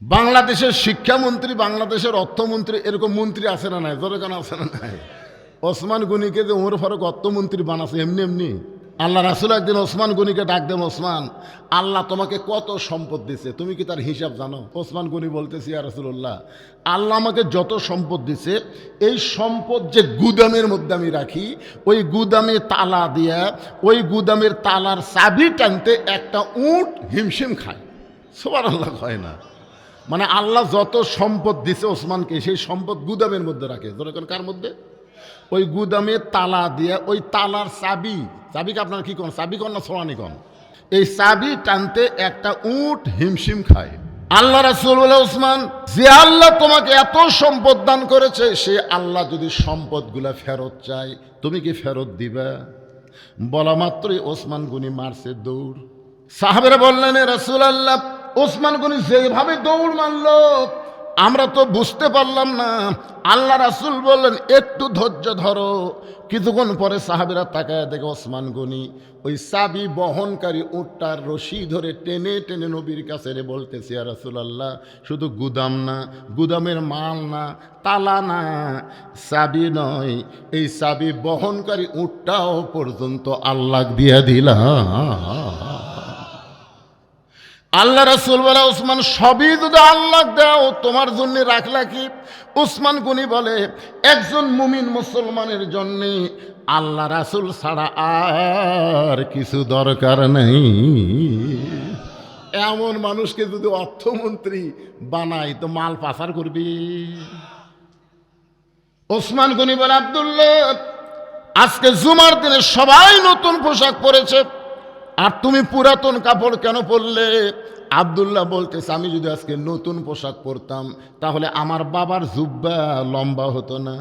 বাংলাদেশের শিক্ষামন্ত্রী, বাংলাদেশের অর্থমন্ত্রী, এরকম মন্ত্রী আছে না নাই? জোরে কেন আছে না নাই? ওসমান গনিকে যে ওমর ফারুক অর্থমন্ত্রী বানাছে এমনি এমনি। আল্লাহ রাসূল একদিন ওসমান গনিকে ডাক দেন, ওসমান, আল্লাহ তোমাকে কত সম্পদ দিছে, তুমি কি তার হিসাব জানো? ওসমান গনি বলতেছি, ইয়া রাসূলুল্লাহ, আল্লাহ আমাকে যত সম্পদ দিছে, এই সম্পদ যে গুদামের মধ্যে আমি রাখি, ওই গুদামে তালা দিয়া ওই গুদামের তালার চাবি টানতে একটা উট হিমশিম খায়। সুবহানাল্লাহ হয় না? মানে আল্লাহ যত সম্পদ দিছে ওসমানকে, সেই সম্পদ গুদামের মধ্যে রাখে। ধরে কার মধ্যে? ওই গুদামে তালা দিয়ে ওই তালার চাবিকে আপনার কি কন, চাবি কন না ছোড়ানি কন, এই চাবি টানতে একটা উট হিমশিম খায়। আল্লাহ রাসূল বলে, ওসমান, যে আল্লাহ তোমাকে এত সম্পদ দান করেছে, সে আল্লাহ যদি সম্পদগুলা ফেরত চায়, তুমি কি ফেরত দিবা? বলা মাত্রই ওসমান গনি মারছে দৌড়। সাহাবেরা বললেন, রাসূলুল্লাহ, ওসমান গনি যেভাবে দৌড় মারলো আমরা তো বুঝতে পারলাম না। আল্লাহ রাসূল বললেন, একটু ধৈর্য ধরো। কিছুক্ষণ পরে সাহাবীরা তাকায় দেখে ওসমান গনি ওই চাবি বহনকারী উটটার রশি ধরে টেনে টেনে নবীর কাছে রে বলতেছে, ইয়া রাসূলুল্লাহ, শুধু গুদাম না, গুদামের মাল না, তালা না, চাবি নয়, এই চাবি বহনকারী উটটাও পর্যন্ত আল্লাহ দিয়া দিলাম। আল্লাহ রাসূল বলে, ওসমান, সবই যদি আল্লাহ দাও, তোমার জন্য রাখলা কি? ওসমান গনি বলে, একজন মুমিন মুসলমানের জন্য আল্লাহ রাসূল ছাড়া আর কিছু দরকার নেই। এমন মানুষকে যদি অর্থমন্ত্রী বানাই তো মাল পাচার করবি। ওসমান গনি বলে, আব্দুল্লাহ, আজকে জুমার দিনে সবাই নতুন পোশাক পরেছে, আর তুমি পুরাতন কাপড় কেন পরলে? আব্দুল্লাহ বলতেছে, আমি যদি আজকে নতুন পোশাক পরতাম তাহলে আমার বাবার জুব্বা লম্বা হতো না।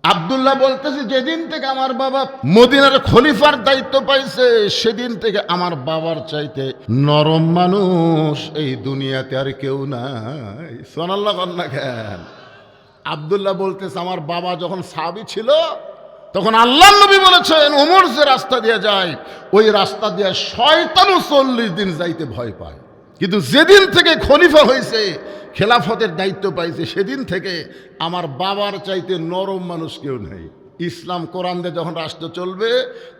আব্দুল্লাহ বলতেছে, যেদিন থেকে আমার বাবা মদিনার খলিফার দায়িত্ব পাইছে, সেদিন থেকে আমার বাবার চাইতে নরম মানুষ এই দুনিয়াতে আর কেউ নাই। সুবহানাল্লাহ কন্যা কেন? আব্দুল্লাহ বলতেছে, আমার বাবা যখন সাহাবী ছিল তখন আল্লাহর নবী বলেছেন, ওমর যে রাস্তা দিয়ে যায় ওই রাস্তা দিয়ে শয়তানও 40 দিন যাইতে ভয় পায়। কিন্তু যেদিন থেকে খলিফা হয়েছে, খেলাফতের দায়িত্ব পাইছে, সেদিন থেকে আমার বাবার চাইতে নরম মানুষ কেউ নেই। ইসলাম কোরআন দিয়ে যখন রাষ্ট্র চলবে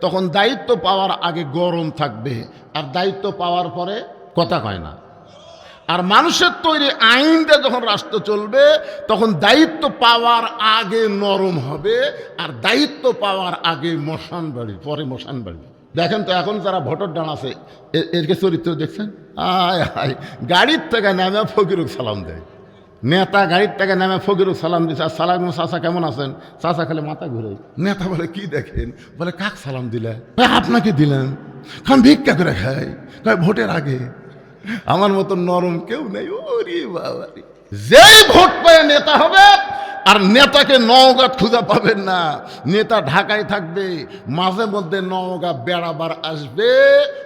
তখন দায়িত্ব পাওয়ার আগে গরম থাকবে, আর দায়িত্ব পাওয়ার পরে কথা কয় না। আর মানুষের তৈরি আইন দিয়ে যখন রাষ্ট্র চলবে তখন দায়িত্ব পাওয়ার আগে নরম হবে, আর দায়িত্ব পাওয়ার আগে মশান বাড়ি, পরে মশান বাড়ি। দেখেন তো এখন যারা ভোটার ডান আছে, এরকে চরিত্র দেখছেন? আয় আয়, গাড়ির থেকে নামে ফকিরুক সালাম দেয়। নেতা গাড়ির থেকে নামে ফকিরুক সালাম দিচ্ছে, আর সালাম, চাচা কেমন আছেন? চাচা খালি মাথা ঘুরে। নেতা বলে, কি দেখেন? বলে, কাক সালাম দিলে? আপনাকে দিলেন। কারণ ভিক্ষা করে খাই, ভোটের আগে। আমার মতো নরম কেউ নেই। ওরে বাবা, যেই ভোট পেয়ে নেতা হবে, আর নেতাকে নওগাঁ খুঁজে পাবেন না, নেতা ঢাকায় থাকবে, মাঝে মধ্যে নওগাঁ বেড়াবার আসবে।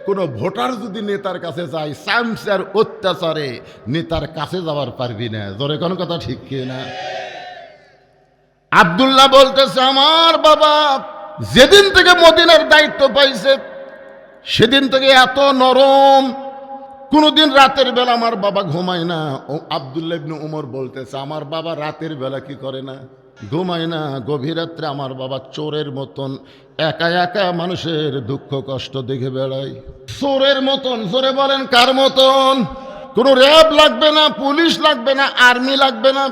কোনো ভোটার যদি নেতার কাছে যায়, চামচার অত্যাচারে নেতার কাছে যাওয়ার পারবি না। জোরে কোন কথা ঠিক কি না? আব্দুল্লাহ বলতেছে, আমার বাবা যেদিন থেকে মদিনার দায়িত্ব পাইছে সেদিন থেকে এত নরম, কোনদিন রাতের বেলা আমার বাবা ঘুমায় না। ও আব্দুল্লাহ ইবনে উমর বলতেছে, আমার বাবা রাতের বেলা কি করে না? ঘুমায় না। গভীর রাত্রে আমার বাবা চোরের মতন একা একা মানুষের দুঃখ কষ্ট দেখে বেড়ায়। চোরের মতন। জোরে বলেন, কার মতন? কোনো র্যাব লাগবে না, পুলিশ লাগবে না, আর্মি লাগবে না।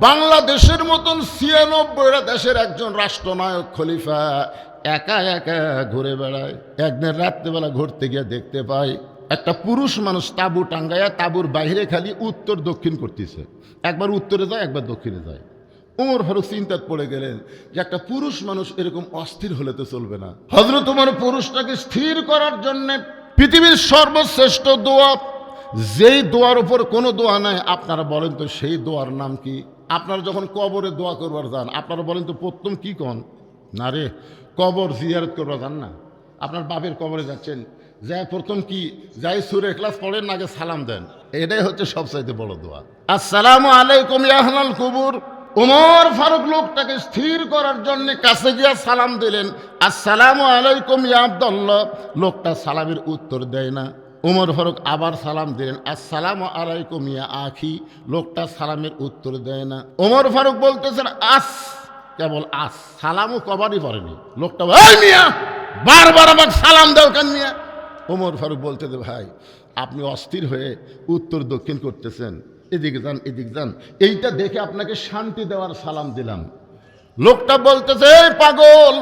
বাংলাদেশের মতন 96টা দেশের একজন রাষ্ট্রনায়ক খলিফা একা একা ঘুরে বেড়ায়। একদিন রাত্রেবেলা ঘুরতে গিয়ে দেখতে পায় একটা পুরুষ মানুষ তাঁবু টাঙ্গায়া তাঁবুর বাইরে খালি উত্তর দক্ষিণ করতেছে। একবার উত্তরে যায়, একবার দক্ষিণে যায়। ওমর ফারুক চিন্তাত পড়ে গেলেন যে একটা পুরুষ মানুষ এরকম অস্থির হলে তো চলবে না। হযরত ওমর পুরুষটাকে স্থির করার জন্য পৃথিবীর সর্বশ্রেষ্ঠ দোয়া, যেই দোয়ার উপর কোনো দোয়া নাই, আপনারা বলেন তো সেই দোয়ার নাম কি? আপনারা যখন কবরে দোয়া করবার যান, আপনারা বলেন তো প্রথম কি কন? না রে, কবর জিয়ারত করবার যান না, আপনার বাপের কবরে যাচ্ছেন, যাই প্রথম কি যাই সূরা ইখলাস পড়েন, আগে সালাম দেন। এটাই হচ্ছে সবচাইতে বড় দোয়া। আসসালামু আলাইকুম ইয়া আহলাল কুবুর। ওমর ফারুক লোকটাকে স্থির করার জন্য কাছে গিয়া সালাম দিলেন, আসসালামু আলাইকুম ইয়া আব্দুল্লাহ। লোকটা সালামের উত্তর দেয় না। ওমর ফারুক আবার সালাম দিলেন, আসসালামু আলাইকুম ইয়া আখি। লোকটা সালামের উত্তর দেয় না। ওমর ফারুক বলতেছেন আস, কেবল আস, সালামও কবারই পড়েনি। লোকটা এই মিয়া বারবার আমাকে সালাম দাও কেন মিয়া? ওমর ফারুক বলতেছে ভাই আপনি অস্থির হয়ে উত্তর দক্ষিণ করতেছেন, এদিকে যান এদিকে যান, এইটা দেখে আপনাকে শান্তি দেওয়ার সালাম দিলাম। লোকটা বলতেছে এই পাগল,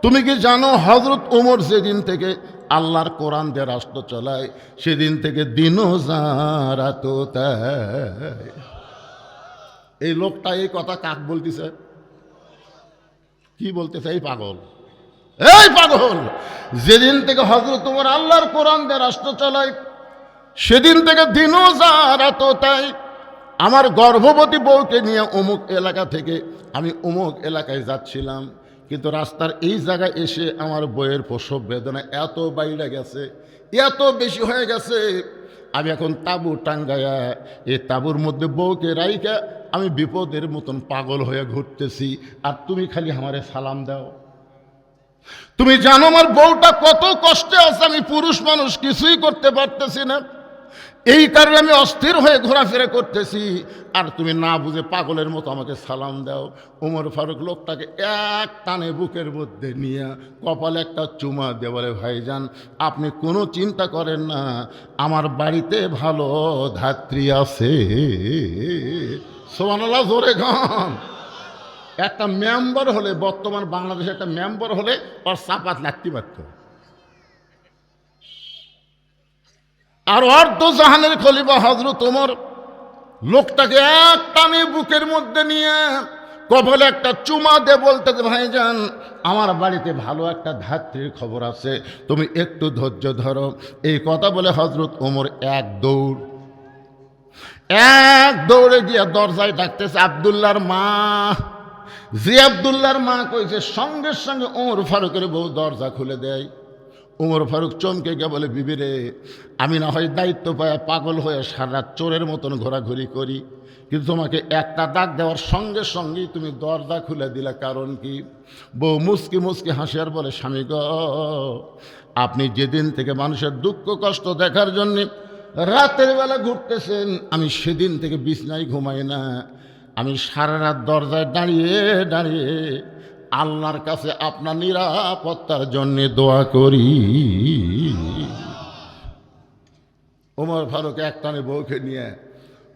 তুমি কি জানো হযরত ওমর যেদিন থেকে আল্লাহর কোরআন দিয়ে রাষ্ট্র চালায় সেদিন থেকে দিনও যায় রাতও তাই। এই লোকটা এই কথা কাক বলতেছে? কি বলতেছে? এই পাগল, এই পাগল, যেদিন থেকে হযরত ওমর আল্লাহর কোরআন দিয়ে রাষ্ট্র চালায় সেদিন থেকে দিনও যায় রাতও তাই। আমার গর্ভবতী বউকে নিয়ে অমুক এলাকা থেকে আমি অমুক এলাকায় যাচ্ছিলাম, কিন্তু রাস্তার এই জায়গায় এসে আমার বইয়ের প্রসব বেদনা এত বাইরে গেছে, এত বেশি হয়ে গেছে, আমি এখন তাঁবু টাঙ্গায়া এই তাঁবুর মধ্যে বউকে রাইখা আমি বিপদের মতন পাগল হয়ে ঘুরতেছি, আর তুমি খালি আমারে সালাম দাও। তুমি জানো আমার বউটা কত কষ্টে আছে, আমি পুরুষ মানুষ কিছুই করতে পারতেছি না, এই কারণে আমি অস্থির হয়ে ঘোরাফেরা করতেছি, আর তুমি না বুঝে পাগলের মতো আমাকে সালাম দাও। ওমর ফারুক লোকটাকে এক টানে বুকের মধ্যে নিয়ে কপালে একটা চুমা দিয়ে বলে ভাইজান আপনি কোনো চিন্তা করেন না, আমার বাড়িতে ভালো ধাত্রী আছে। সুবহানাল্লাহ, জোরে গান। একটা মেম্বার হলে, বর্তমান বাংলাদেশে একটা মেম্বার হলে ওর চাপাত লাগতে পারত। আর অর্ধ জাহানের খলিফা হযরত ওমর লোকটাকে এক টানে বুকের মধ্যে নিয়ে কপালে একটা চুমা দিয়ে বলতে ভাইজান আমার বাড়িতে ভালো একটা ধাত্রীর খবর আছে, তুমি একটু ধৈর্য ধরো। এই কথা বলে হযরত ওমর এক দৌড়ে গিয়ে দরজায় ডাকতেছে আব্দুল্লাহর মা। যে আব্দুল্লাহর মা কইছে সঙ্গে সঙ্গে ওমর ফারুকের বউ দরজা খুলে দেয়। ওমর ফারুক চমকে গিয়ে বলে বিবি রে, আমি না হয় দায়িত্ব পায় পাগল হয়ে সারা রাত চোরের মতন ঘোরাঘুরি করি, কিন্তু তোমাকে একটা ডাক দেওয়ার সঙ্গে সঙ্গেই তুমি দরজা খুলে দিলে, কারণ কি? বউ মুসকি মুসকি হাসিয়ার বলে স্বামী গ, আপনি যেদিন থেকে মানুষের দুঃখ কষ্ট দেখার জন্য রাতের বেলা ঘুরতেছেন আমি সেদিন থেকে বিছনায় ঘুমাই না, আমি সারা রাত দরজায় দাঁড়িয়ে দাঁড়িয়ে আল্লাহর কাছে আপনার নিরাপত্তার জন্য দোয়া করি। ওমর ফারুক একটানে বউকে নিয়ে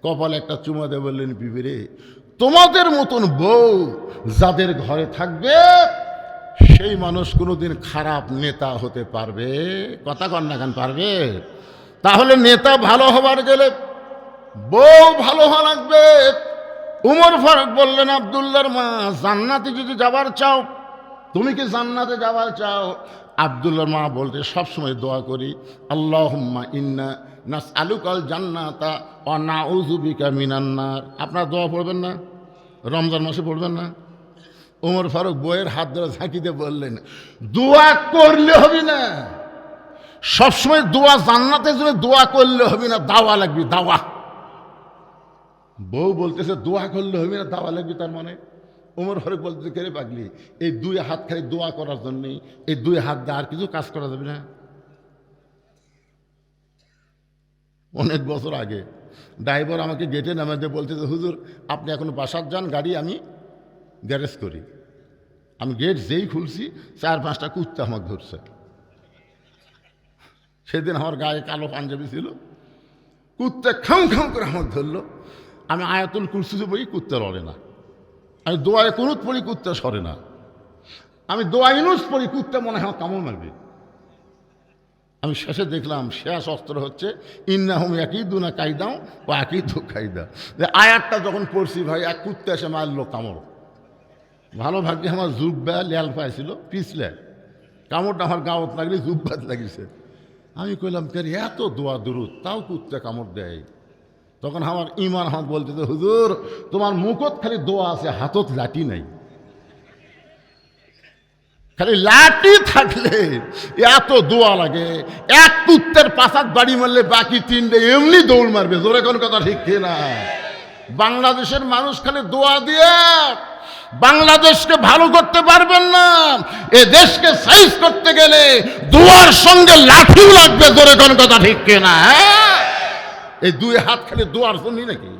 কপালে একটা চুমা দিয়ে বললেন বিবি রে, তোমাদের মতন বউ যাদের ঘরে থাকবে সেই মানুষ কোনোদিন খারাপ নেতা হতে পারবে? কথা কন না কেন পারবে? তাহলে নেতা ভালো হবার গেলে বউ ভালো হওয়া লাগবে। উমর ফারুক বললেন আব্দুল্লাহর মা, জান্নাতে যদি যাবার চাও, তুমি কি জান্নাতে যাবার চাও? আব্দুল্লাহর মা বলতে সবসময় দোয়া করি, আল্লাহুম্মা ইন্না নাসআলুকাল জান্নাতা ওয়া নাউযু বিকা মিনান নার। আপনারা দোয়া পড়বেন না? রমজান মাসে পড়বেন না? উমর ফারুক বইয়ের হাত ধরে ঝাঁকি দিয়ে বললেন দোয়া করলে হবে না, সবসময় দোয়া জান্নাতের জন্য দোয়া করলে হবে না, দাওয়া লাগবে, দাওয়া। বউ বলতেছে দোয়া করলে হবে না, দাওয়া লাগবে, তার মানে ওমর ফারুক বলতেছে কেড়ে পাগলি, এই দুই হাত খালি দোয়া করার জন্যে, এই দুই হাত দিয়ে আর কিছু কাজ করা যাবে না? অনেক বছর আগে ড্রাইভার আমাকে গেটে নামাতে বলতেছে হুজুর আপনি এখন বাসার যান, গাড়ি আমি গ্যারেজ করি। আমি গেট যেই খুলছি 4-5টা কুত্তা আমাকে ধরছে। সেদিন আমার গায়ে কালো পাঞ্জাবি ছিল, কুত্তা খাম খাম করে আমাকে ধরলো। আমি আয়াতুল কুরসি পড়ি, কুত্তা লড়ে না। আমি দোয়ায় কুনুত পড়ি, কুত্তা সরে না। আমি দোয়া ইনুস পড়ি, কুত্তা মনে হয় কামড় মারবে। আমি শেষে দেখলাম শেষ অস্ত্র হচ্ছে ইন্নাহুম ইয়াকিদুনা কাইদাও ওয়া আকিদু কাইদা। যে আয়াতটা যখন পড়ছি ভাই, এক কুত্তা এসে মারলো কামড়। ভালো ভাগ্যে আমার জুব্বা লেয়াল পাইছিল, পিছলে কামড়টা আমার গাঁত লাগলে জুব্বাত লাগিছে। আমি কইলাম কেন এত দোয়া দুরুদ, তাও কুত্তা কামড় দেয়। তখন আমার ইমান হাত বলতেছে হুজুর তোমার মুখত খালি দোয়া আছে, হাতত লাঠি নাই। খালি লাঠি থাকলে এত দোয়া লাগে, এক কুত্তের পাশাত বাড়ি মারলে বাকি 3টে এমনি দৌড় মারবে। জোরে কোন কথা ঠিক না? বাংলাদেশের মানুষ খালি দোয়া দিয়ে বাংলাদেশকে ভালো করতে পারবেন না। এ দেশকে সাইজ করতে গেলে দুয়ার সঙ্গে লাঠিও লাগবে, ধরে কোন কথা ঠিক কিনা? হ্যাঁ, এই দুই হাত খালি দুয়ার শুনি নাকি?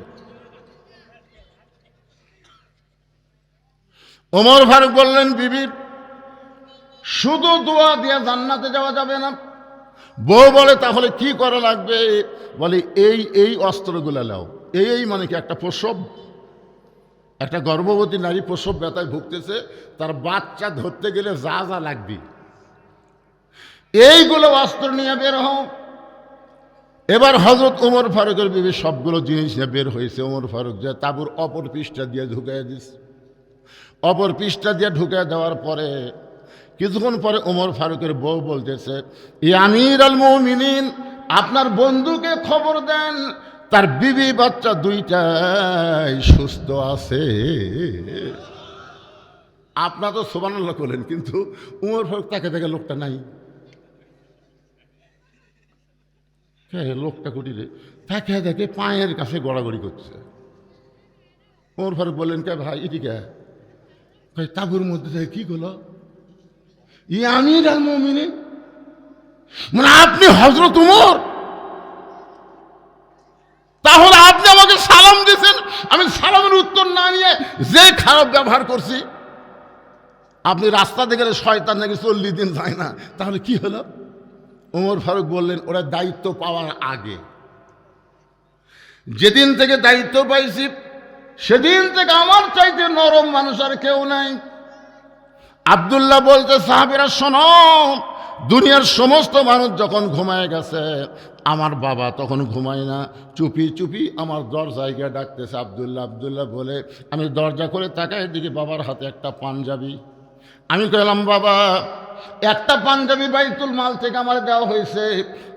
ওমর ফারুক বললেন, বিবি শুধু দোয়া দিয়ে জান্নাতে যাওয়া যাবে না। বউ বলে, তাহলে কি করা লাগবে? বলে, এই এই অস্ত্রগুলো নাও। এই মানে কি? একটা প্রসব, একটা গর্ভবতী নারী প্রসব ব্যথায় ভুগতেছে, তার বাচ্চা ধরতে গেলে যা যা লাগবে এইগুলো অস্ত্র নিয়ে বের হও। এবার হযরত ওমর ফারুকের বিবি সবগুলো জিনিস নিয়ে বের হয়েছে। ওমর ফারুক যে তাঁবুর অপর পৃষ্ঠা দিয়ে ঢুকাইয়া দিচ্ছে। অপর পৃষ্ঠা দিয়ে ঢুকে দেওয়ার পরে কিছুক্ষণ পরে ওমর ফারুকের বউ বলতেছে, ইয়া আমির আল মুমিনিন, আপনার বন্ধুকে খবর দেন তার বিবি বাচ্চা দুইটাই সুস্থ আছে। আপনার তো সুবহানাল্লাহ করলেন, কিন্তু ওমর ফারুক তাকে দেখে লোকটা নাই। লোকটা কুটিরে তাকে দেখে পায়ের কাছে গড়াগড়ি করছে। ওমর ফারুক বললেন, কে ভাই এদিকে? তাঁবুর মধ্যে থেকে কি করলো? ইয়া আমির আল মুমিনিন, মানে আপনি হযরত ওমর? তাহলে আপনি আমাকে সালাম দিয়েছেন, আমি সালামের উত্তর না নিয়ে যে খারাপ ব্যবহার করছি। আপনি রাস্তাতে গেলে শয়তান নাকি 40 দিন যায় না, তাহলে কি হলো? ওমর ফারুক বললেন, ওরা দায়িত্ব পাওয়ার আগে, যেদিন থেকে দায়িত্ব পাইছি সেদিন থেকে আমার চাইতে নরম মানুষ আর কেউ নাই। আব্দুল্লাহ বলতে, সাহাবীরা শোনো, দুনিয়ার সমস্ত মানুষ যখন ঘুমায় গেছে, আমার বাবা তখন ঘুমায় না, চুপি চুপি আমার দরজায় গিয়ে ডাকতেছে, আব্দুল্লাহ আব্দুল্লাহ বলে। আমি দরজা করে তাকাই, দিকে বাবার হাতে একটা পাঞ্জাবি। আমি কইলাম, বাবা, একটা পাঞ্জাবি বাইতুল মাল থেকে আমার দেওয়া হয়েছে,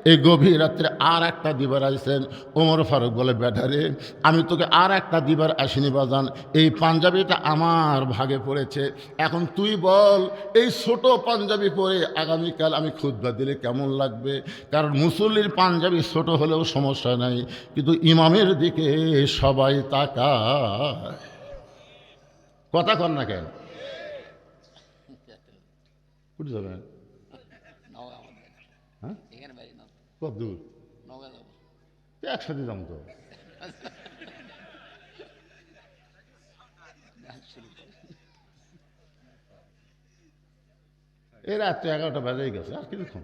এই গভীর রাত্রে আর একটা দিবার আইছেন। ওমর ফারুক বলে, ব্যাটারে, আমি তোকে আর একটা দিবার আসিনি বাজান, এই পাঞ্জাবিটা আমার ভাগে পড়েছে। এখন তুই বল, এই ছোট পাঞ্জাবি পরে আগামীকাল আমি খুতবা দিলে কেমন লাগবে? কারণ মুসল্লির পাঞ্জাবি ছোট হলেও সমস্যা নাই, কিন্তু ইমামের দিকে সবাই তাকায়। কথা কর না কেন? কোথায় যাবেন? হ্যাঁ, কত দূর? একসাথে যাম তো। এই রাত্রে 11টা বাজেই গেছে, আর কিছুক্ষণ।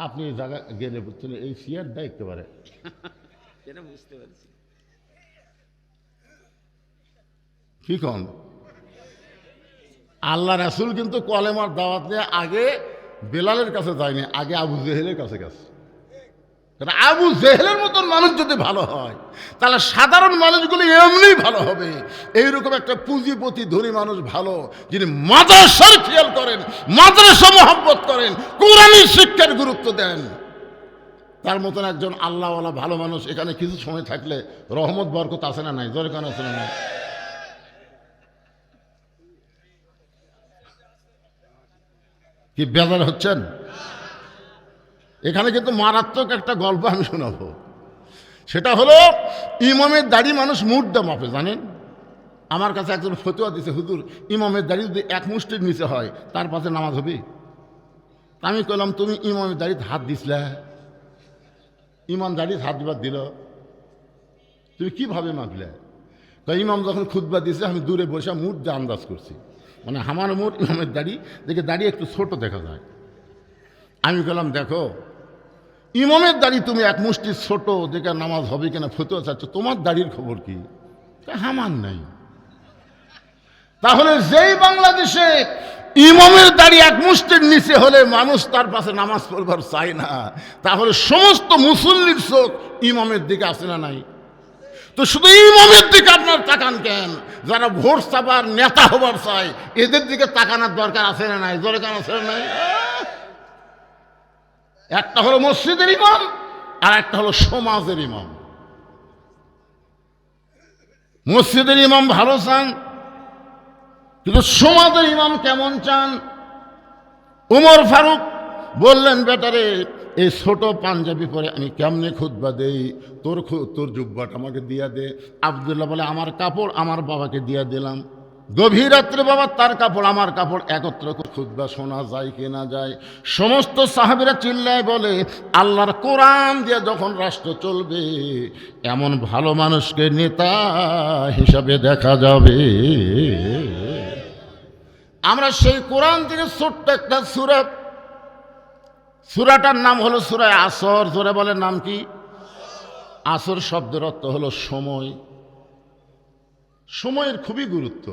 আপনি এই জায়গা গেলে বুঝছেন, এই চেয়ারটা একেবারে বুঝতে পারছি কি কন। আল্লাহ রাসূল কিন্তু কলেমার দাওয়াত নিয়ে আগে বেলালের কাছে যায়নি, আগে আবু জেহেলের কাছে গেছে। আবু জেহেলের মতন মানুষ যদি ভালো হয়, তাহলে সাধারণ মানুষগুলি এমনি ভালো হবে। এইরকম একটা পুঁজিপতি ধনী মানুষ ভালো, যিনি মাদ্রাসার খেয়াল করেন, মাদ্রাসা মহব্বত করেন, কোরআনী শিক্ষার গুরুত্ব দেন, তার মতন একজন আল্লাহওয়ালা ভালো মানুষ এখানে কিছু সময় থাকলে রহমত বরকত আছে না নাই? জোরে কান আছে না নাই? কি বেজার হচ্ছেন? এখানে কিন্তু মারাত্মক একটা গল্প আমি শোনাবো। সেটা হলো, ইমামের দাড়ি মানুষ মুর্দা মাপে, জানেন? আমার কাছে একজন ফতোয়া দিছে, হুজুর, ইমামের দাড়ি যদি এক মুষ্টির নিচে হয় তার পাশে নামাজ হবে? আমি কইলাম, তুমি ইমামের দাড়িতে হাত দিসলে, ইমাম দাড়িতে হাত দিবার দিল, তুমি কিভাবে মাপলে? তো ইমাম যখন খুতবা দিছে, আমি দূরে বসে মুর্দা আন্দাজ করছি, মানে আমার মোট ইমামের দাড়ি দেখে দাড়ি একটু ছোট দেখা যায়। আমি বললাম, দেখো, ইমামের দাড়ি তুমি এক মুষ্টি ছোট দেখে নামাজ হবে কিনা ফতোয়া চাচ্ছ, তোমার দাড়ির খবর কি? আমার নাই। তাহলে যেই বাংলাদেশে ইমামের দাড়ি এক মুষ্টির নিচে হলে মানুষ তার পাশে নামাজ পড়বার চায় না, তাহলে সমস্ত মুসল্লির চোখ ইমামের দিকে আসে না নাই? তো শুধু ইমামের দিকে আপনার তাকান কেন? যারা ভোট চাবার নেতা হবার চায়, এদের দিকে তাকানোর দরকার আছে না নাই? জোরে কান আছে না নাই? একটা হলো মসজিদের ইমাম, আর একটা হলো সমাজের ইমাম। মসজিদের ইমাম ভালো চান, কিন্তু সমাজের ইমাম কেমন চান? ওমর ফারুক বললেন, বেটারে, এই ছোট পাঞ্জাবি পরে আমি কেমনে খুতবা দেই, তোর জুব্বাটা আমাকে দিয়া দে। আব্দুল্লাহ বলে আমার কাপড় আমার বাবাকে দিয়া দিলাম। গভীর রাত্রে বাবা তার কাপড় আমার কাপড় একত্র খুতবা শোনা যায় কি না যায়। সমস্ত সাহাবীরা চিল্লায় বলে আল্লাহর কোরআন দিয়ে যখন রাষ্ট্র চলবে এমন ভালো মানুষকে নেতা হিসাবে দেখা যাবে। আমরা সেই কোরআন থেকে ছোট্ট একটা সূরাটার নাম হলো সূরা আসর। জোরে বলে নাম কি? আসর শব্দের অর্থ হলো সময়। সময়ের খুবই গুরুত্ব।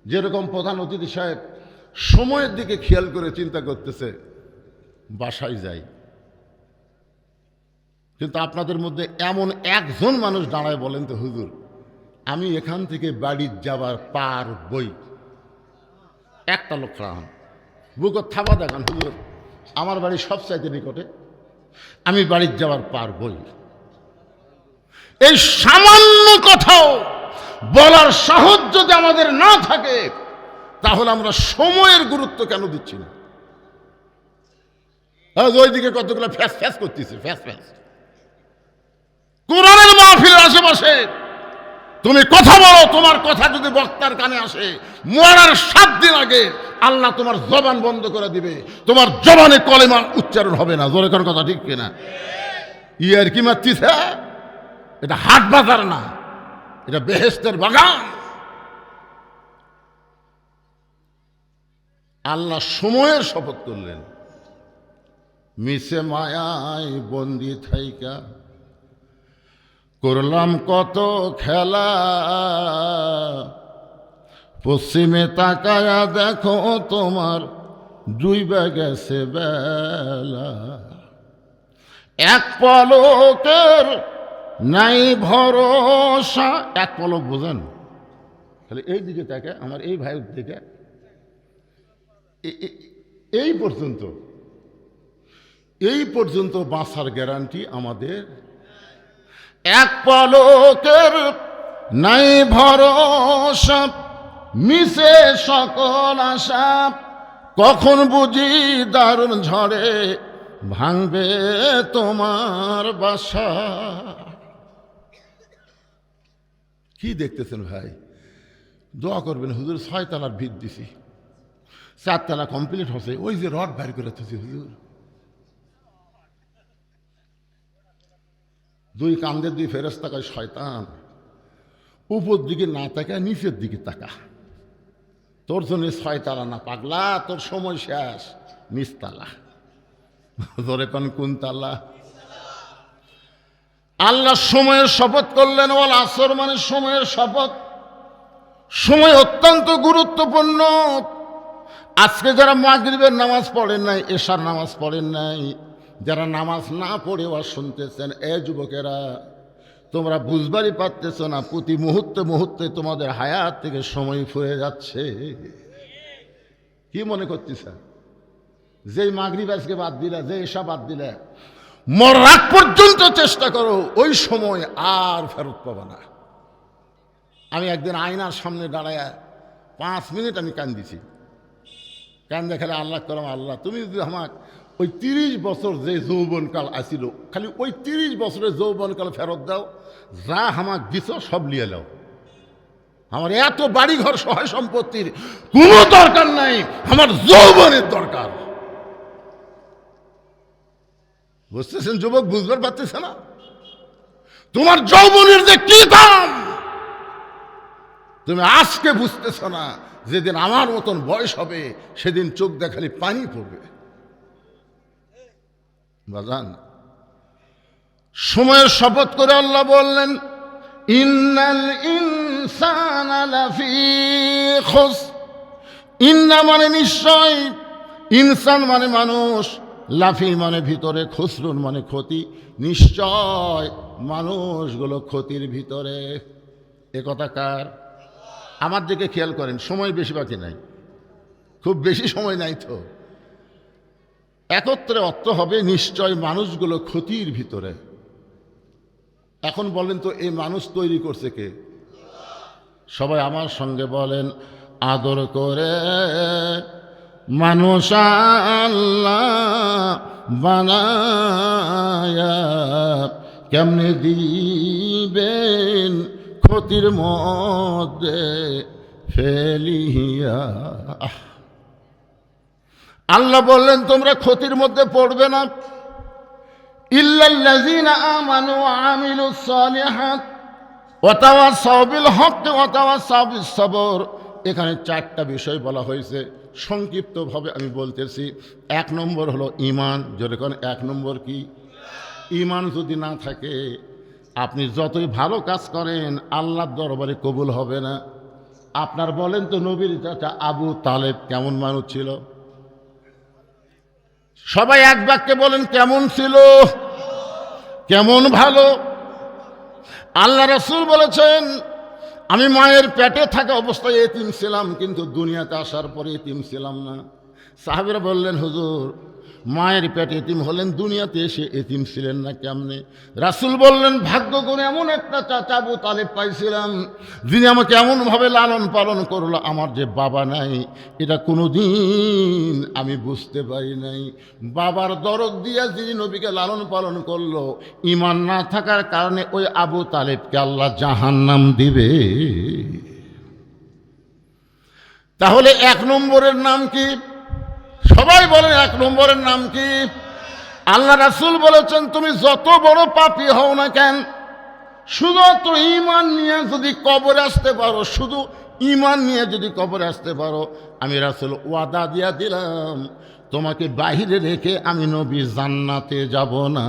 যেরকম প্রধান অতিথি সাহেব সময়ের দিকে খেয়াল করে চিন্তা করতেছে বাসায় যাই, কিন্তু আপনাদের মধ্যে এমন একজন মানুষ দাঁড়ায় বলেন তো হুজুর আমি এখান থেকে বাড়ি যাবার পার বই, একটা লোক রাহান বুকর থাবা দেখান হুজুর আমার বাড়ি সবচাইতে নিকটে, আমি বাড়ির যাওয়ার পার বই। এই সামান্য কথাও বলার সাহস যদি আমাদের না থাকে তাহলে আমরা সময়ের গুরুত্ব কেন দিচ্ছি না? ওইদিকে কতগুলো ফ্যাস ফ্যাস করতেছে, ফ্যাস ফ্যাস। কোরআনের মাহফিলের আশেপাশে তুমি কথা বলো, তোমার কথা যদি বক্তার কানে আসে মরার 7 দিন আগে আল্লাহ তোমার জবান বন্ধ করে দিবে, তোমার জবানে কলেমা উচ্চারণ হবে না। জোরে কোন কথা ঠিক কিনা? ইয়ার কি মারতিছে? এটা হাট বাজার না, এটা বেহেশতের বাগান। আল্লাহ সময়ের শপথ করলেন, মিশে মায়ায় বন্দি থাইকা করলাম কত খেলা, পশ্চিমে তাকায়া দেখো তোমার ডুইবা গেছে বেলা, এক পলকের নাই ভরসা। এক পলক বোঝেন? তাহলে এই দিকে তাকে আমার এই ভাইয়ের দিকে এই পর্যন্ত বাঁচার গ্যারান্টি আমাদের। এক পলকের নাই ভরসা মিশে সকল আশা, কখন বুঝি দারুণ ঝড়ে ভাঙবে তোমার বাসা। কি দেখতেছেন ভাই? দোয়া করবেন হুজুর 6 তলার ভিত দিছি, 4 তলা কমপ্লিট হচ্ছে, ওই যে রড বাইর করে থাকছি হুজুর, 2 কান্দের 2 ফেরেশতা কয় শয়তান উপর দিকে না তাকা নিচের দিকে তাকা, তোর জন্য 6 তলা না পাগলা, তোর সময় শেষ, নিচতলা। ধরে কোন তালা? আল্লাহ সময়ের শপথ করলেন, ওয়াল আসর মানে সময়ের শপথ। সময় অত্যন্ত গুরুত্বপূর্ণ। আজকে যারা মাগরিবের নামাজ পড়েন নাই, এশার নামাজ পড়েন নাই, যারা নামাজ না পড়েও শুনতেছেন, এ যুবকেরা তোমরা বুঝবারই পারতেছ না প্রতি মুহূর্তে মুহূর্তে তোমাদের হায়াত থেকে সময় ফুরে যাচ্ছে। কি মনে করতেছেন? যেই মাগরিব আজকে বাদ দিলে, যে এশা বাদ দিলে, মরার আগ পর্যন্ত চেষ্টা করো ওই সময় আর ফেরত পাবে না। আমি একদিন আয়নার সামনে দাঁড়ায় 5 মিনিট আমি কান্দিছি। কান দেখালে আল্লাহ করলাম, আল্লাহ তুমি যদি আমাকে ওই 30 বছর যে যৌবনকাল আসিল, খালি ওই 30 বছরের যৌবনকাল ফেরত দাও, যা আমাকে দিছ সব লিয়ে নাও। আমার এত বাড়িঘর সহায় সম্পত্তির কোনো দরকার নাই, আমার যৌবনের দরকার। বুঝতেছেন যুবক? বুঝবার পারতেছে না? তোমার যৌবনের যে কি দাম তুমি আজকে বুঝতেছ না। যেদিন আমার মতন বয়স হবে সেদিন চোখ দেখালি পানি পড়বে। বাজান, সময়ের শপথ করে আল্লাহ বললেন, ইন্নাল ইনসানা লাফি খুসর। ইন্না মানে নিশ্চয়, ইনসান মানে মানুষ, লাফি মানে ভিতরে, খুসরুন মানে ক্ষতি। নিশ্চয় মানুষগুলো ক্ষতির ভিতরে। এ কথা কার? আমার দিকে খেয়াল করেন, সময় বেশি বাকি নাই, খুব বেশি সময় নাই তো। একত্রে অর্থ হবে নিশ্চয় মানুষগুলো ক্ষতির ভিতরে। এখন বলেন তো এই মানুষ তৈরি করছে কে? সবাই আমার সঙ্গে বলেন, আদর করে মানুষ আল্লাহ বানায়া কেমনে দিবেন ক্ষতির মধ্যে ফেলিয়া। আল্লাহ বললেন তোমরা ক্ষতির মধ্যে পড়বে না, ইল্লাল্লাযীনা আমানু ওয়া আমিলুস সালিহাত ওয়া তাওয়াসাউ বিল হক ওয়া তাওয়াসাউ বিস সবর। এখানে চারটা বিষয় বলা হয়েছে, সংক্ষিপ্তভাবে আমি বলতেছি। এক নম্বর হলো ঈমান। যেরকম এক নম্বর কি? ঈমান যদি না থাকে আপনি যতই ভালো কাজ করেন আল্লাহর দরবারে কবুল হবে না। আপনার বলেন তো নবীর চাচা আবু তালেব কেমন মানুষ ছিল? সবাই এক বাক্যে বলেন কেমন ছিল? কেমন ভালো? আল্লাহ রাসূল বলেছেন আমি মায়ের পেটে থাকা অবস্থায় এতিম ছিলাম, কিন্তু দুনিয়াতে আসার পরে এতিম ছিলাম না। সাহাবীরা বললেন হুজুর মায়ের পেটে এতিম হলেন, দুনিয়াতে এসে এতিম ছিলেন না কেমনে? রাসূল বললেন ভাগ্য করে এমন একটা চাচা আবু তালেব পাইছিলাম যিনি আমাকে এমনভাবে লালন পালন করলো, আমার যে বাবা নাই এটা কোনোদিন আমি বুঝতে পারি নাই। বাবার দরদ দিয়া যিনি নবীকে লালন পালন করলো, ঈমান না থাকার কারণে ওই আবু তালেবকে আল্লাহ জাহান্নাম দিবে। তাহলে এক নম্বরের নাম কি? সবাই বলেন এক নম্বরের নাম কি? আল্লাহ রাসূল বলেছেন তুমি যত বড় পাপী হও না কেন, শুধু তো ঈমান নিয়ে যদি কবরে আসতে পারো, শুধু ঈমান নিয়ে যদি কবরে আসতে পারো, আমি রাসূল ওয়াদা দিয়া দিলাম তোমাকে বাহিরে রেখে আমি নবী জান্নাতে যাব না।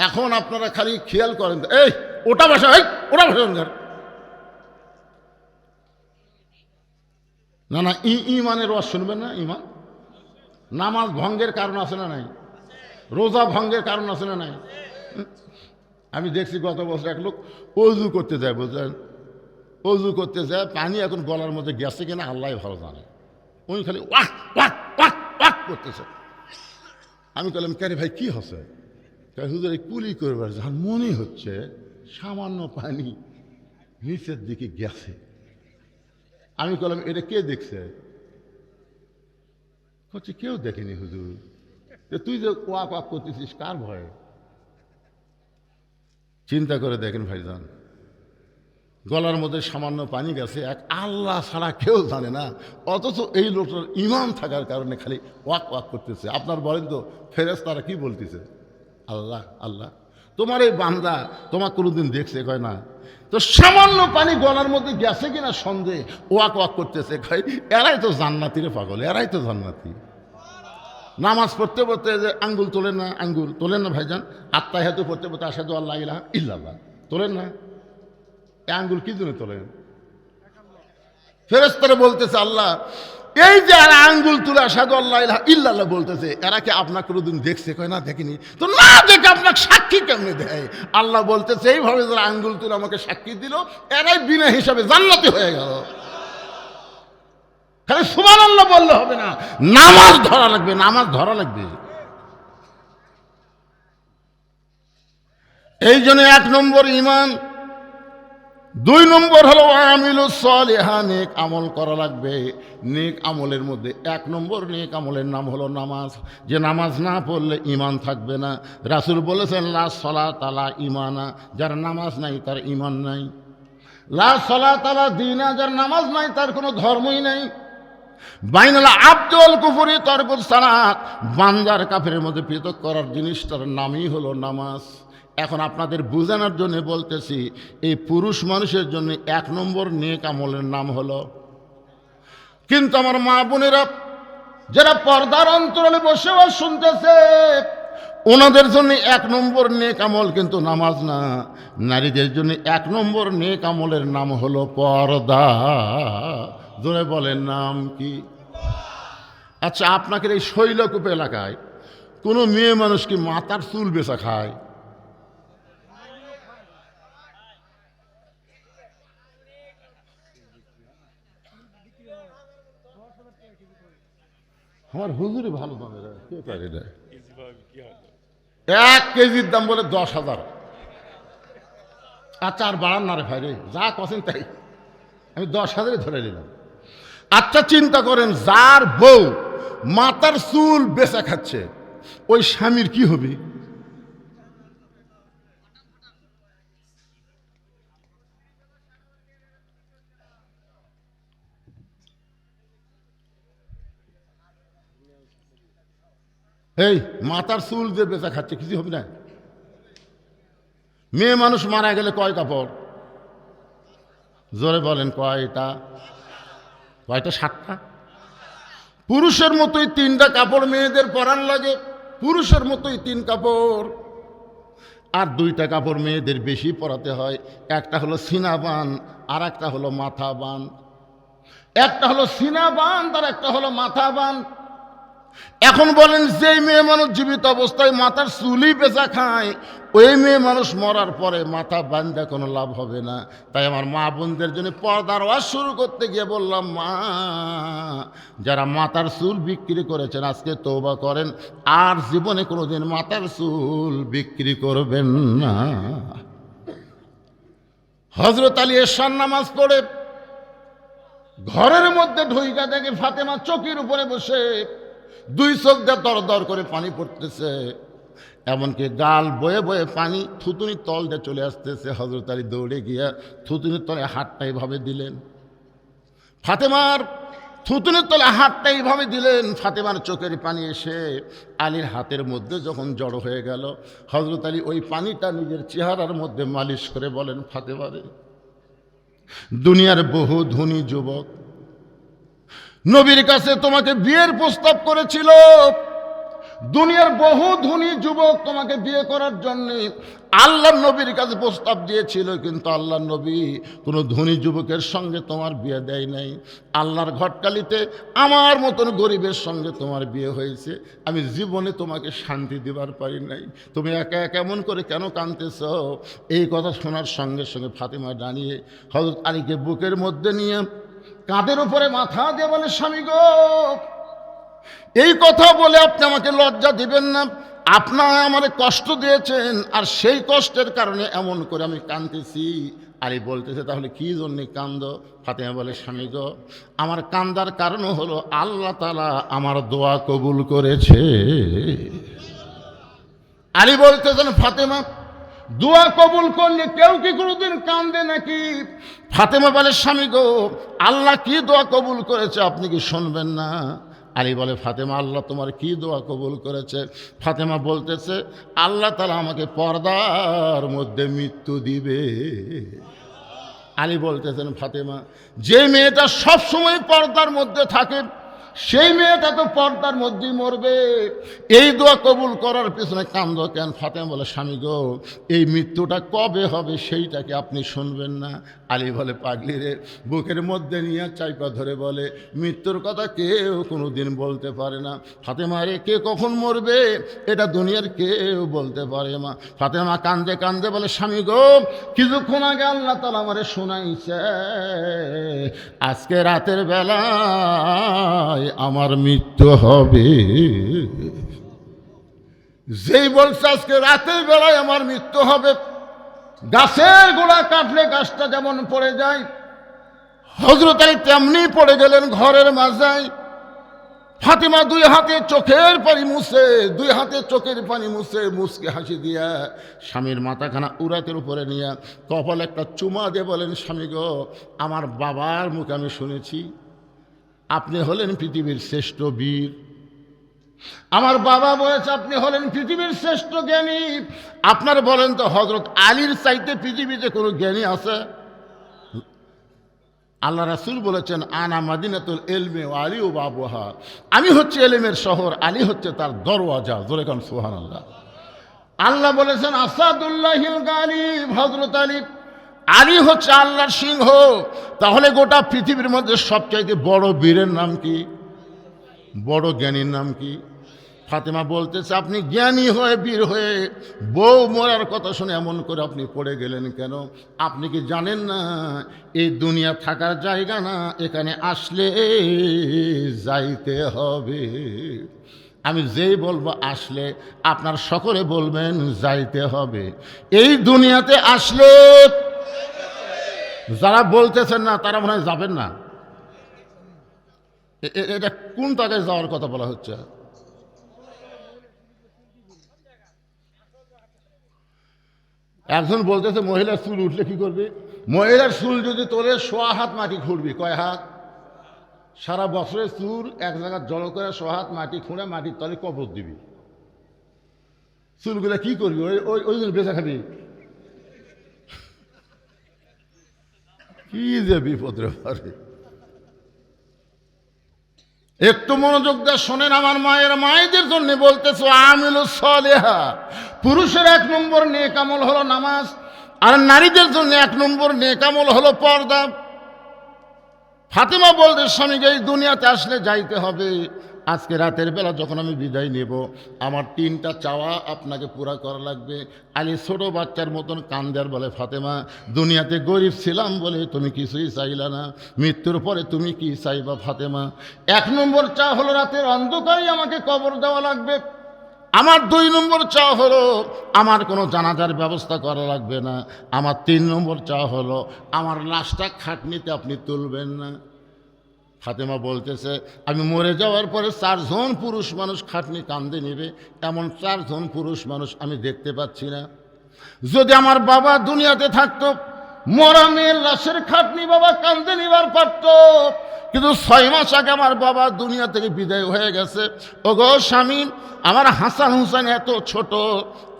এখন আপনারা খালি খেয়াল করেন, এই ওটা বসা, এই ওটা বসা। না না, ঈমানের ওয়াজ শুনবেন না? ঈমান নামাজ ভঙ্গের কারণ আছে না নাই? রোজা ভঙ্গের কারণ আছে না নাই? আমি দেখছি গত বছর এক লোক অজু করতে যায়, বুঝলেন, অজু করতে যায়, পানি এখন গলার মধ্যে গেছে কিনা আল্লাহ ভালো জানে, উনি খালি ওয়াক ওয়াক ওয়াক ওয়াক করতেছে। আমি বললাম কে রে ভাই কি হচ্ছে? হুজুর এই কুলি করবার যখন মনে হচ্ছে সামান্য পানি নিচের দিকে গেছে। আমি বললাম এটা কে দেখছে? হচ্ছে কেউ দেখেনি হুজুর। তুই যে ওয়াক ওয়াক করতেছিস কার ভয়ে? চিন্তা করে দেখেন ভাইজান, গলার মধ্যে সামান্য পানি গেছে, এক আল্লাহ ছাড়া কেউ জানে না, অথচ এই লোকটার ঈমান থাকার কারণে খালি ওয়াক ওয়াক করতেছে। আপনার বলেন তো ফেরেশতারা কি বলতেছে? আল্লাহ আল্লাহ তোমার এই বান্দা তোমার কোনোদিন দেখছে? কয় না। তো সামান্য পানি গলার মধ্যে গেছে কিনা সন্দেহ ওয়াক ওয়াক করতেছে, কয় এরাই তো জান্নাতি রে পাগল, এরাই তো জান্নাতি। নামাজ পড়তে পড়তে যে আঙ্গুল তোলেন না, আঙ্গুল তোলেন না ভাইজান, আত্তাহিয়াতু পড়তে পড়তে আশহাদু আল্লা ইলাহা ইল্লাল্লাহ তোলেন না, এই আঙ্গুল কি জন্য তোলেন? ফেরেশতারা বলতেছে আল্লাহ এই যে আর আঙ্গুল তুলে আশহাদু আল্লা ইলাহা ইল্লাল্লাহ বলতেছে, এরা কি আপনাকে কোনোদিন দেখছে? কয় না দেখিনি। তো না দেখে আপনাকে সাক্ষী কেমনে দেয়? আল্লাহ বলতেছে এইভাবে যারা আঙ্গুল তুলে আমাকে সাক্ষী দিল এরাই বিনা হিসাবে জান্নাতি হয়ে গেল। খালি সুবহানাল্লাহ বললে হবে না, নামাজ ধরা লাগবে, নামাজ ধরা লাগবে। এই জন্য এক নম্বর ঈমান। দুই নম্বর হলো আমিলুস সালিহা, নেক আমল করা লাগবে। নেক আমলের মধ্যে এক নম্বর নেক আমলের নাম হলো নামাজ। যে নামাজ না পড়লে ঈমান থাকবে না। রাসূল বলেছেন লা সালাত আলা ঈমানা, যার নামাজ নাই তার ঈমান নাই। লা সালাত আলা দীনা, যার নামাজ নাই তার কোনো ধর্মই নাই। বাইনাল আবদ ওয়াল কুফরি তারকুস সালাত, বান্দার কাফেরের মধ্যে পৃথক করার জিনিসটার নামই হলো নামাজ। এখন আপনাদের বোঝানোর জন্য বলতেছি, এই পুরুষ মানুষের জন্য এক নম্বর নেক আমলের নাম হলো, কিন্তু আমার মা বোনেরা যারা পর্দার অন্তরালে বসে শুনতেছে ওনাদের জন্য এক নম্বর নেক আমল কিন্তু নামাজ না। নারীদের জন্য এক নম্বর নেক আমলের নাম হলো পর্দা। জোরে বলেন নাম কি? আচ্ছা আপনাকে এই শৈলকূপ এলাকায় কোনো মেয়ে মানুষ কি মাথার চুল বেচা খায়? আমার হুজুরে ভালো দামে কে পারে দেয়, 1 কেজির দাম বলে 10,000। আচ্ছা আর বাড়ান না রে ভাই রে, যা কছেন তাই, আমি 10,000 ধরে নিলাম। আচ্ছা চিন্তা করেন যার বউ মাথার চুল বেচা খাচ্ছে, ওই স্বামীর কি হবে? এই মাথার চুল যে বেচা খাচ্ছে কিছু হবে না? মেয়ে মানুষ মারা গেলে কয় কাপড়? জোরে বলেন কয়টা? কয়টা? 7টা। পুরুষের মতোই 3টা কাপড় মেয়েদের পরার লাগে, পুরুষের মতোই 3 কাপড়। আর 2টা কাপড় মেয়েদের বেশি পরাতে হয়, একটা হলো সিনা বান আর একটা হলো মাথা বান। একটা হলো সিনা বান আর একটা হলো মাথা বান। এখন বলেন, যেই মেয়ে মানুষ জীবিত অবস্থায় মাথার চুলই বেচা খায়, ওই মেয়ে মানুষ মরার পরে মাথা বান্ধা কোনো লাভ হবে না। তাই আমার মা বোনদের জন্য পর্দার ওয়াজ শুরু করতে গিয়ে বললাম, মা, যারা মাথার চুল বিক্রি করেছেন আজকে তওবা করেন, আর জীবনে কোনোদিন মাথার চুল বিক্রি করবেন না। হযরত আলী এশার নামাজ পড়ে ঘরের মধ্যে ঢুইকা দেখে ফাতেমা চৌকির উপরে বসে 2 চোখ দিয়ে দর দর করে পানি পড়তেছে, এমনকি গাল বয়ে বয়ে পানি থুতুনির তল দিয়ে চলে আসতেছে। হযরত আলী দৌড়ে গিয়া থুতুনির তলে হাতটা এইভাবে দিলেন, ফাতেমার থুতুনির তলে হাতটা এইভাবে দিলেন। ফাতেমার চোখের পানি এসে আলীর হাতের মধ্যে যখন জড়ো হয়ে গেল, হযরত আলী ওই পানিটা নিজের চেহারার মধ্যে মালিশ করে বলেন, ফাতেমা রে, দুনিয়ার বহু ধনী যুবক নবীর কাছে তোমাকে বিয়ের প্রস্তাব করেছিল, দুনিয়ার বহু ধনী যুবক তোমাকে বিয়ে করার জন্য আল্লাহর নবীর কাছে প্রস্তাব দিয়েছিল, কিন্তু আল্লাহর নবী কোনো ধনী যুবকের সঙ্গে তোমার বিয়ে দেয় নাই। আল্লাহর ঘটকালিতে আমার মতন গরিবের সঙ্গে তোমার বিয়ে হয়েছে, আমি জীবনে তোমাকে শান্তি দিবার পারি নাই, তুমি একা একা এমন করে কেন কাঁদতেছ? এই কথা শোনার সঙ্গে সঙ্গে ফাতেমা দাঁড়িয়ে হযরত আলীকে বুকের মধ্যে নিয়ে কাঁধের উপরে মাথা দিয়ে বলে, স্বামী গো, এই কথা বলে আপনি আমাকে লজ্জা দিবেন না, আপনারা আমারে কষ্ট দিয়েছেন, আর সেই কষ্টের কারণে এমন করে আমি কাঁদতেছি। আলী বলতেছে, তাহলে কি জন্যে কান্দো? ফাতেমা বলে, স্বামী গো, আমার কান্দার কারণ হলো আল্লাহ তাআলা আমার দোয়া কবুল করেছে। আলী বলতেছেন, ফাতেমা, দোয়া কবুল করলে কেউ কি কোনোদিন কান্দে নাকি? ফাতেমা বলে, স্বামী গো, আল্লাহ কি দোয়া কবুল করেছে আপনি কি শুনবেন না? আলী বলে, ফাতেমা, আল্লাহ তোমার কি দোয়া কবুল করেছে? ফাতেমা বলতেছে, আল্লাহ তাআলা আমাকে পর্দার মধ্যে মৃত্যু দিবে। আলী বলতেছেন, ফাতেমা, যে মেয়েটা সব সময় পর্দার মধ্যে থাকে সেই মেয়েটা তো পর্দার মধ্যেই মরবে, এই দোয়া কবুল করার পিছনে কান্দো কেন? ফাতেমা বলে, স্বামী গো, এই মৃত্যুটা কবে হবে সেইটাকে আপনি শুনবেন না? আলী বলে, পাগলি রে, বুকের মধ্যে নিয়ে চাইপা ধরে বলে, মৃত্যুর কথা কেউ কোনো দিন বলতে পারে না। ফাতেমা রে, কে কখন মরবে এটা দুনিয়ার কেউ বলতে পারে না। ফাতেমা কান্দে কান্দে বলে, স্বামী গো, কিছুক্ষণ আগে আল্লাহ তাআলা আমারে শোনাইছে, আজকে রাতের বেলায় আমার মৃত্যু হবে। যেই বলছে আজকে রাতের বেলায় আমার মৃত্যু হবে, গাছের গোড়া কাটলে গাছটা যেমন পড়ে যায়, হযরত আলী তেমনি পড়ে গেলেন ঘরের মাঝায়। ফাতেমা 2 হাতে চোখের পানি মুছে, 2 হাতে চোখের পানি মুছে মুচকে হাসি দিয়া স্বামীর মাথাখানা উরাতের উপরে নিয়ে কপালে একটা চুমা দিয়ে বলেন, স্বামী গো, আমার বাবার মুখে আমি শুনেছি আপনি হলেন পৃথিবীর শ্রেষ্ঠ বীর, আমার বাবা বলেছে আপনি হলেন পৃথিবীর শ্রেষ্ঠ জ্ঞানী। আপনার বলেন তো, হযরত আলীর চাইতে পৃথিবীতে কোনো জ্ঞানী আছে? আল্লাহ রাসূল বলেছেন, আনা মাদিনাতুল ইলমি ওয়া আলী বাবুহা, আমি হচ্ছে ইলমের শহর, আলী হচ্ছে তার দরওয়াজা। জোরে কান সুবহানাল্লাহ। আল্লাহ বলেছেন, আসাদুল্লাহিল গালিব, হযরত আলী, আলী হচ্ছে আল্লাহর সিংহ। তাহলে গোটা পৃথিবীর মধ্যে সবচাইতে বড় বীরের নাম কি? বড় জ্ঞানীর নাম কি? ফাতেমা বলতেছে, আপনি জ্ঞানী হয়ে বীর হয়ে বউ মরার কথা শুনে এমন করে আপনি পড়ে গেলেন কেন? আপনি কি জানেন না এই দুনিয়া থাকার জায়গা না, এখানে আসলে যাইতে হবে। আমি যেই বলবো আসলে, আপনার সকলে বলবেন যাইতে হবে। এই দুনিয়াতে আসলে যারা বলতেছেন না তারা মনে হয় যাবেন না। এটা কোন জায়গায় যাওয়ার কথা বলা হচ্ছে? একজন বলতেছে মহিলার চুল উঠলে কি করবে? মহিলার চুল যদি তোলে 1.5 হাত মাটি খুঁড়বি। কয় হাত? সারা বছরের চুল এক জায়গায় জড়ো করে 1.5 হাত মাটি খুঁড়ে মাটির তলে কবর দিবি। চুলগুলা কি করবি? ওই জন্য বেঁচে খাবি। কি যে বিপদ রে পারে। একটু মনোযোগ দিয়ে শোনেন, আমার মায়েদের জন্য বলতেছো আমিলু সালেহা। পুরুষের 1 নম্বর নেক আমল হলো নামাজ, আর নারীদের জন্য 1 নম্বর নেক আমল হলো পর্দা। ফাতেমা বলতে স্বামীকে এই দুনিয়াতে আসলে যাইতে হবে। আজকে রাতের বেলা যখন আমি বিদায় নেব, আমার 3টা চাওয়া আপনাকে পুরা করা লাগবে। আলী ছোট বাচ্চার মতন কান্দার বলে, ফাতেমা দুনিয়াতে গরিব ছিলাম বলে তুমি কিছুই চাইলা না, মৃত্যুর পরে তুমি কি চাইবা ফাতেমা? 1 নম্বর চাওয়া হলো রাতের অন্ধকারে আমাকে কবর দেওয়া লাগবে। আমার 2 নম্বর চাওয়া হলো আমার কোনো জানাজার ব্যবস্থা করা লাগবে না। আমার 3 নম্বর চাওয়া হলো আমার লাশটা খাটনিতে আপনি তুলবেন না। ফাতেমা বলতেছে আমি মরে যাওয়ার পরে 4 জন পুরুষ মানুষ খাটনি কান্দে নেবে, এমন 4 জন পুরুষ মানুষ আমি দেখতে পাচ্ছি না। যদি আমার বাবা দুনিয়াতে থাকতো, মরা মেয়ের লাশের খাটনি বাবা কান্দে নিবার পারত, কিন্তু 6 মাস আগে আমার বাবা দুনিয়া থেকে বিদায় হয়ে গেছে। ওগো স্বামী, আমার হাসান হুসেন এত ছোট,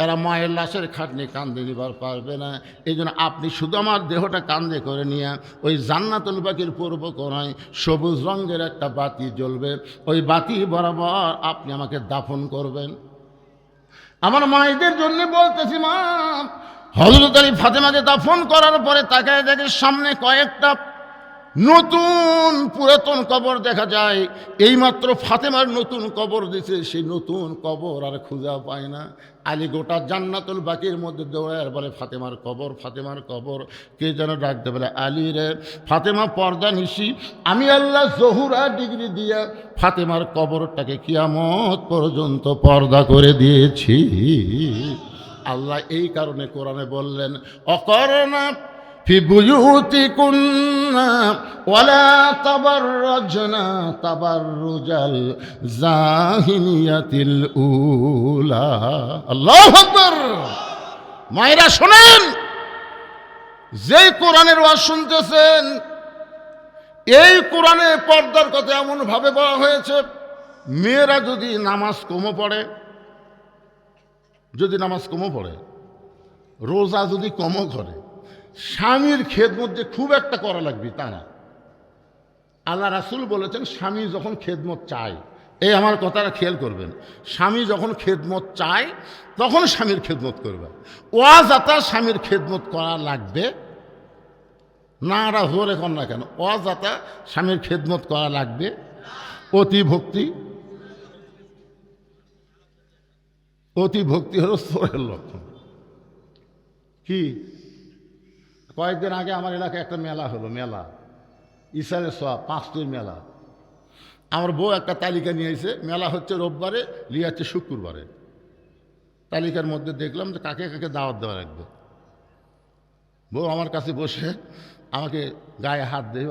এরা মায়ের লাশের খাটনি কান্দে নিবার পারবে না। এই জন্য আপনি শুধু আমার দেহটা কান্দে করে নিয়ে ওই জান্নাতুল বাকির পূর্ব কোণায় সবুজ রঙের একটা বাতি জ্বলবে, ওই বাতি বরাবর আপনি আমাকে দাফন করবেন। আমার মায়েদের জন্য বলতেছি, মা হযরত আলী ফাতেমাকে দাফন করার পরে তাকায় দেখে সামনে কয়েকটা নতুন পুরাতন কবর দেখা যায়। এইমাত্র ফাতেমার নতুন কবর দিছে, সেই নতুন কবর আর খুঁজা পায় না। আলী গোটা জান্নাতুল বাকির মধ্যে দৌড়ায় বলে, ফাতেমার কবর, ফাতেমার কবর। কে যেন ডাকতে বলে, আলী রে। ফাতেমা পর্দা নিশি, আমি আল্লাহ জহুরা ডিগ্রি দিয়া ফাতেমার কবরটাকে কিয়ামত পর্যন্ত পর্দা করে দিয়েছি। আল্লাহ এই কারণে কোরআনে বললেন, অকরনা ফি বুয়ুতিকুন্না ওয়ালা তাবাররাজনা তাবাররুজাল জাহিলিয়াতিল উলা। আল্লাহু আকবার। মায়েরা শোনেন, যে কোরআনের ওয়াজ শুনতেছেন, এই কোরআনে পর্দার কথা এমন ভাবে বলা হয়েছে, মেয়েরা যদি নামাজ কমও পড়ে, রোজা যদি কমও করে, স্বামীর খেদমত যে খুব একটা করা লাগবে তা না। আল্লাহ রাসূল বলেছেন, স্বামী যখন খেদমত চায়, এই আমার কথাটা খেয়াল করবেন, স্বামী যখন খেদমত চায় তখন স্বামীর খেদমত করবে। ওয়াজাতা স্বামীর খেদমত করা লাগবে না। আর জোরে কর না কেন? ওয়াজাতা স্বামীর খেদমত করা লাগবে। অতি ভক্তি হলো চোরের লক্ষণ। কি? কয়েকদিন আগে আমার এলাকায় একটা মেলা হলো, মেলা ইসারে সওয়াব 5টির মেলা। আমার বউ একটা তালিকা নিয়ে এসে, মেলা হচ্ছে রোববারে, নিয়ে যাচ্ছে শুক্রবারে। তালিকার মধ্যে দেখলাম যে কাকে কাকে দাওয়াত দেওয়া লাগবে। বউ আমার কাছে বসে আমাকে গায়ে হাত দিয়ে